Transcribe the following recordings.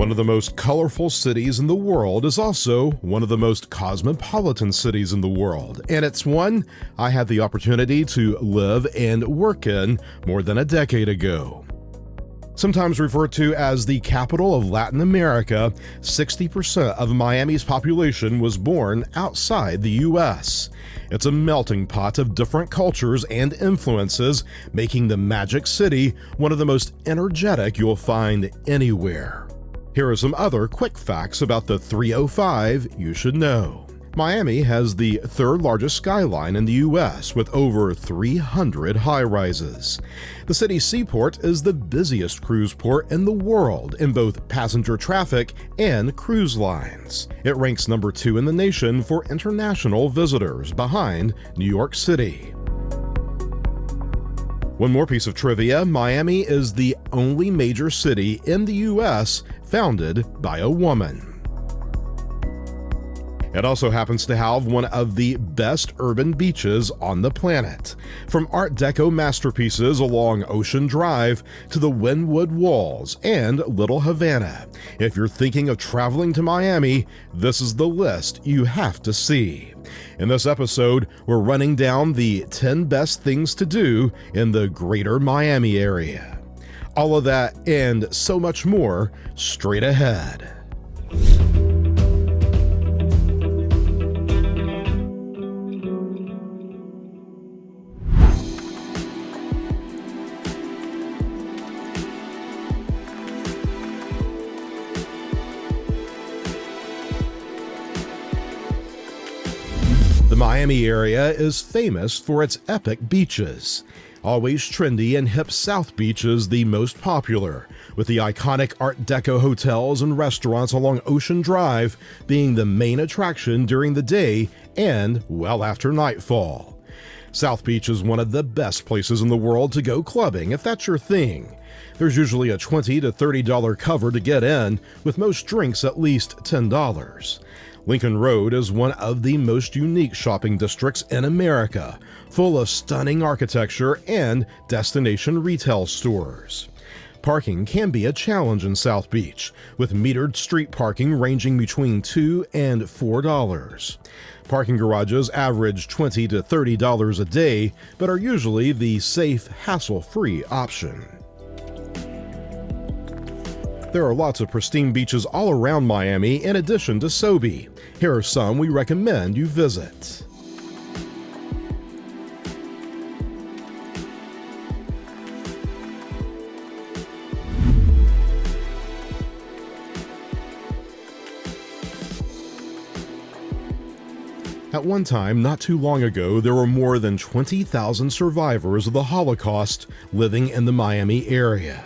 One of the most colorful cities in the world is also one of the most cosmopolitan cities in the world, and it's one I had the opportunity to live and work in more than a decade ago. Sometimes referred to as the capital of Latin America, 60% of Miami's population was born outside the U.S. It's a melting pot of different cultures and influences, making the Magic City one of the most energetic you'll find anywhere. Here are some other quick facts about the 305 you should know. Miami has the third largest skyline in the U.S. with over 300 high-rises. The city's seaport is the busiest cruise port in the world in both passenger traffic and cruise lines. It ranks number 2 in the nation for international visitors, behind New York City. One more piece of trivia: Miami is the only major city in the U.S. founded by a woman. It also happens to have one of the best urban beaches on the planet. From art-deco masterpieces along Ocean Drive to the Wynwood walls and Little Havana. If you're thinking of traveling to Miami, this is the list you have to see. In this episode, we're running down the 10 best things to do in the greater Miami area. All of that and so much more straight ahead. The Miami area is famous for its epic beaches. Always trendy and hip South Beach is the most popular, with the iconic Art Deco hotels and restaurants along Ocean Drive being the main attraction during the day and well after nightfall. South Beach is one of the best places in the world to go clubbing if that's your thing. There's usually a $20 to $30 cover to get in, with most drinks at least $10. Lincoln Road is one of the most unique shopping districts in America, full of stunning architecture and destination retail stores. Parking can be a challenge in South Beach, with metered street parking ranging between $2 and $4. Parking garages average $20 to $30 a day, but are usually the safe, hassle-free option. There are lots of pristine beaches all around Miami in addition to Sobe. Here are some we recommend you visit. At one time, not too long ago, there were more than 20,000 survivors of the Holocaust living in the Miami area.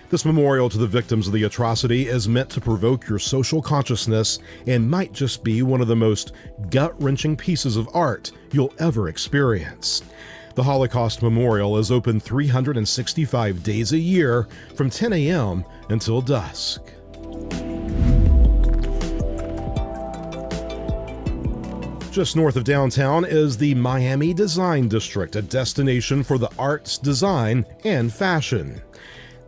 This memorial to the victims of the atrocity is meant to provoke your social consciousness and might just be one of the most gut-wrenching pieces of art you'll ever experience. The Holocaust Memorial is open 365 days a year from 10 a.m. until dusk. Just north of downtown is the Miami Design District, a destination for the arts, design, and fashion.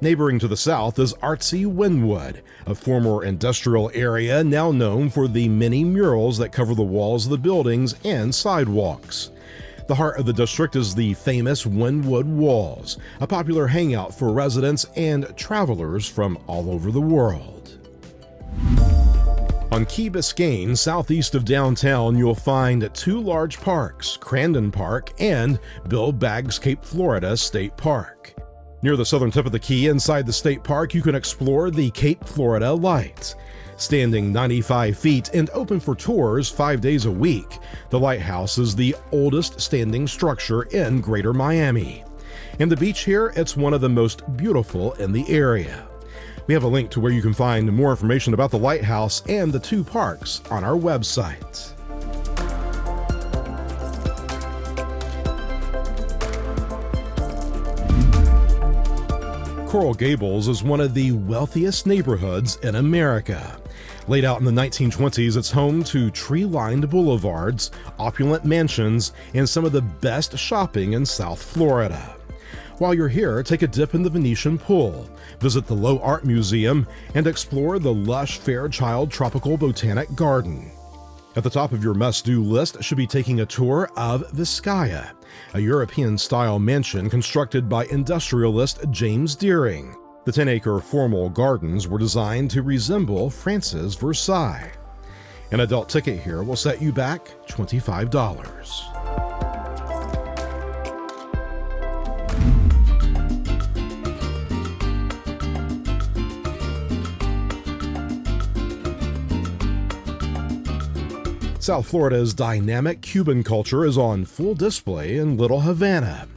Neighboring to the south is artsy Wynwood, a former industrial area now known for the many murals that cover the walls of the buildings and sidewalks. The heart of the district is the famous Wynwood Walls, a popular hangout for residents and travelers from all over the world. On Key Biscayne, southeast of downtown, you'll find 2 large parks, Crandon Park and Bill Baggs Cape Florida State Park. Near the southern tip of the key inside the state park, you can explore the Cape Florida Light. Standing 95 feet and open for tours 5 days a week, the lighthouse is the oldest standing structure in Greater Miami. And the beach here, it's one of the most beautiful in the area. We have a link to where you can find more information about the lighthouse and the 2 parks on our website. Coral Gables is one of the wealthiest neighborhoods in America. Laid out in the 1920s, it's home to tree-lined boulevards, opulent mansions, and some of the best shopping in South Florida. While you're here, take a dip in the Venetian pool, visit the Low Art Museum, and explore the lush Fairchild Tropical Botanic Garden. At the top of your must-do list should be taking a tour of Biscaya, a European-style mansion constructed by industrialist James Deering. The 10-acre formal gardens were designed to resemble France's Versailles. An adult ticket here will set you back $25. South Florida's dynamic Cuban culture is on full display in Little Havana.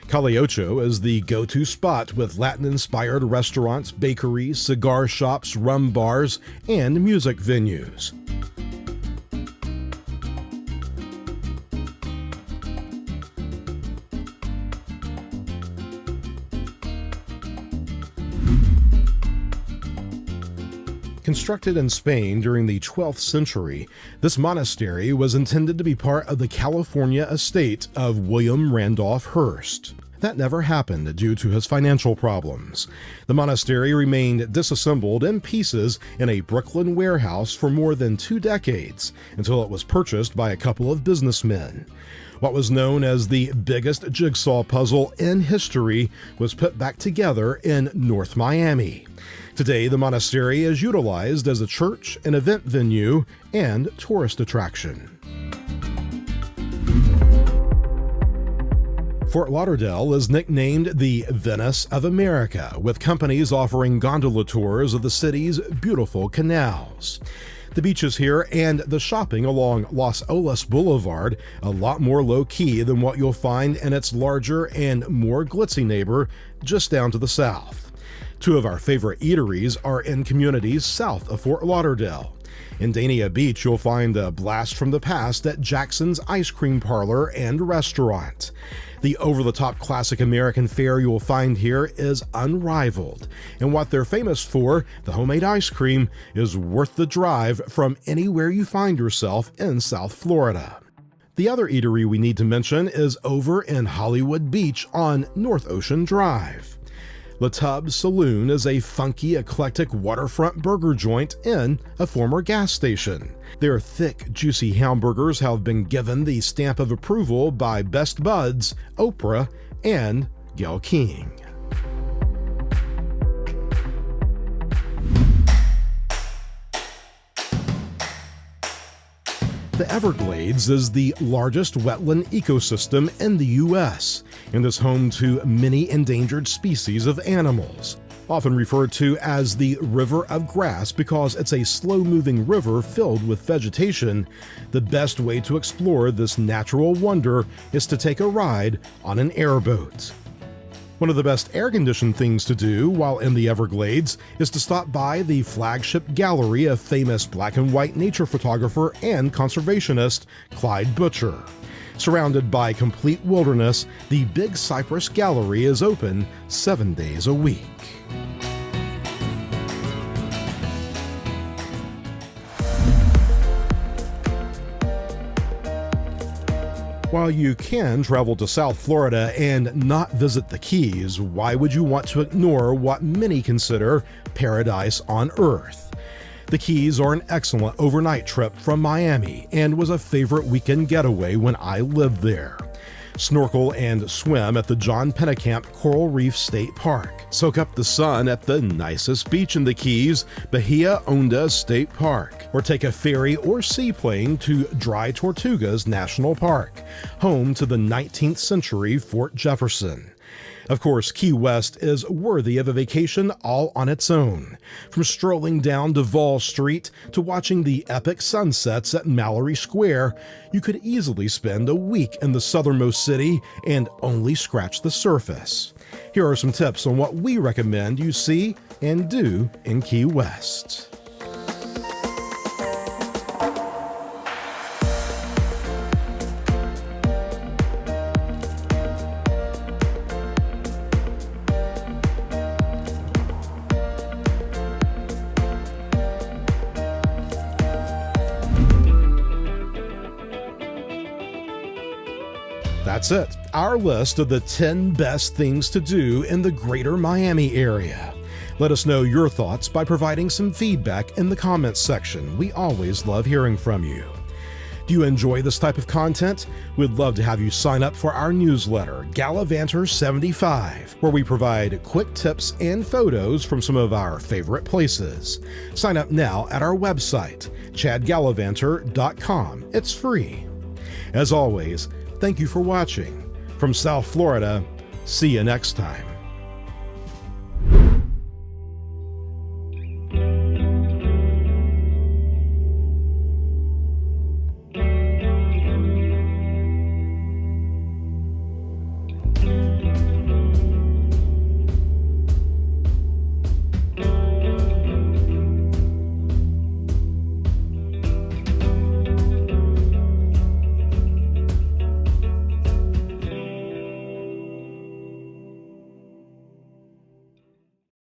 Calle Ocho is the go-to spot with Latin-inspired restaurants, bakeries, cigar shops, rum bars, and music venues. Constructed in Spain during the 12th century, this monastery was intended to be part of the California estate of William Randolph Hearst. That never happened due to his financial problems. The monastery remained disassembled in pieces in a Brooklyn warehouse for more than 2 decades, until it was purchased by a couple of businessmen. What was known as the biggest jigsaw puzzle in history was put back together in North Miami. Today, the monastery is utilized as a church, an event venue, and tourist attraction. Fort Lauderdale is nicknamed the Venice of America, with companies offering gondola tours of the city's beautiful canals. The beaches here and the shopping along Los Olas Boulevard a lot more low-key than what you'll find in its larger and more glitzy neighbor just down to the south. 2 of our favorite eateries are in communities south of Fort Lauderdale. In Dania Beach, you'll find a blast from the past at Jackson's Ice Cream Parlor and Restaurant. The over-the-top classic American fare you'll find here is unrivaled, and what they're famous for, the homemade ice cream, is worth the drive from anywhere you find yourself in South Florida. The other eatery we need to mention is over in Hollywood Beach on North Ocean Drive. La Tub Saloon is a funky, eclectic waterfront burger joint in a former gas station. Their thick, juicy hamburgers have been given the stamp of approval by Best Buds, Oprah, and Gayle King. The Everglades is the largest wetland ecosystem in the U.S. and is home to many endangered species of animals, often referred to as the River of Grass because it's a slow-moving river filled with vegetation. The best way to explore this natural wonder is to take a ride on an airboat. One of the best air-conditioned things to do while in the Everglades is to stop by the flagship gallery of famous black and white nature photographer and conservationist Clyde Butcher. Surrounded by complete wilderness, the Big Cypress Gallery is open 7 days a week. While you can travel to South Florida and not visit the Keys, why would you want to ignore what many consider paradise on Earth? The Keys are an excellent overnight trip from Miami and was a favorite weekend getaway when I lived there. Snorkel and swim at the John Pennekamp Coral Reef State Park. Soak up the sun at the nicest beach in the Keys, Bahia Honda State Park. Or take a ferry or seaplane to Dry Tortugas National Park, home to the 19th century Fort Jefferson. Of course, Key West is worthy of a vacation all on its own. From strolling down Duval Street to watching the epic sunsets at Mallory Square, you could easily spend a week in the southernmost city and only scratch the surface. Here are some tips on what we recommend you see and do in Key West. That's That's it, our list of the 10 best things to do in the greater Miami area. Let us know your thoughts by providing some feedback in the comments section. We always love hearing from you. Do you enjoy this type of content? We'd love to have you sign up for our newsletter, Gallivanter 75, where we provide quick tips and photos from some of our favorite places. Sign up now at our website, ChadGallivanter.com. It's free. As always, thank you for watching. From South Florida, see you next time.